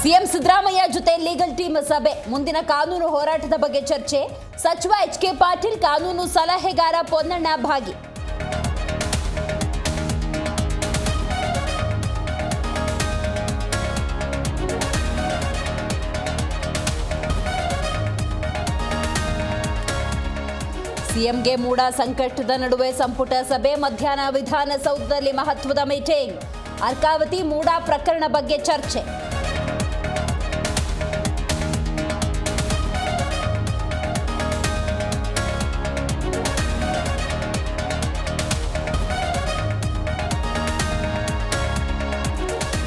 CM Siddaramaiah ಜೊತೆ legal team ಸಭೆ, ಮುಂದಿನ ಕಾನೂನು ಹೋರಾಟದ ಬಗ್ಗೆ ಚರ್ಚೆ. ಸಚಿವ ಎಚ್.ಕೆ. ಪಾಟೀಲ್, ಕಾನೂನು ಸಲಹೆಗಾರ ಪೊನ್ನಣ್ಣ ಭಾಗಿ. ಸಿಎಂಗೆ ಮೂಡ ಸಂಕಷ್ಟದ ನಡುವೆ ಸಂಪುಟ ಸಭೆ, ಮಧ್ಯಾಹ್ನ ವಿಧಾನಸೌಧದಲ್ಲಿ ಮಹತ್ವದ ಮೀಟಿಂಗ್. ಅರ್ಕಾವತಿ ಮೂಡ ಪ್ರಕರಣ ಬಗ್ಗೆ ಚರ್ಚೆ.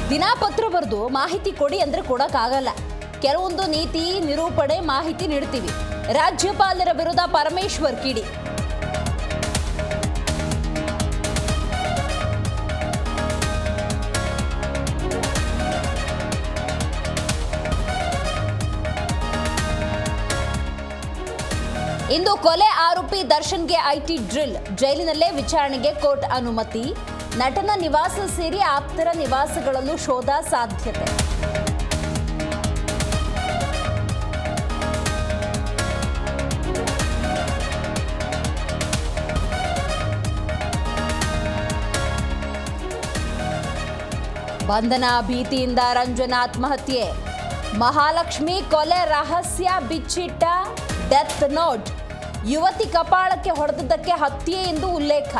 ದಿನಾಪತ್ರ ಬರೆದು ಮಾಹಿತಿ ಕೊಡಿ ಅಂದ್ರೆ ಕೊಡಕ್ಕಾಗಲ್ಲ. ಕೆಲವೊಂದು ನೀತಿ ನಿರೂಪಣೆ ಮಾಹಿತಿ ನೀಡ್ತೀವಿ. ರಾಜ್ಯಪಾಲರ ವಿರುದ್ಧ ಪರಮೇಶ್ವರ್ ಕಿಡಿ. ಇಂದು ಕೊಲೆ ಆರೋಪಿ ದರ್ಶನ್ಗೆ ಐಟಿ ಡ್ರಿಲ್, ಜೈಲಿನಲ್ಲೇ ವಿಚಾರಣೆಗೆ ಕೋರ್ಟ್ ಅನುಮತಿ. ನಟನ ನಿವಾಸ ಸೇರಿ ಆಪ್ತರ ನಿವಾಸಗಳಲ್ಲೂ ಶೋಧ ಸಾಧ್ಯತೆ. ಬಂಧನ ಭೀತಿಯಿಂದ ರಂಜನ್ ಆತ್ಮಹತ್ಯೆ. ಮಹಾಲಕ್ಷ್ಮಿ ಕೊಲೆ ರಹಸ್ಯ ಬಿಚ್ಚಿಟ್ಟ ಡೆತ್ ನೋಟ್. ಯುವತಿ ಕಪಾಳಕ್ಕೆ ಹೊಡೆದದ್ದಕ್ಕೆ ಹತ್ಯೆ ಎಂದು ಉಲ್ಲೇಖ.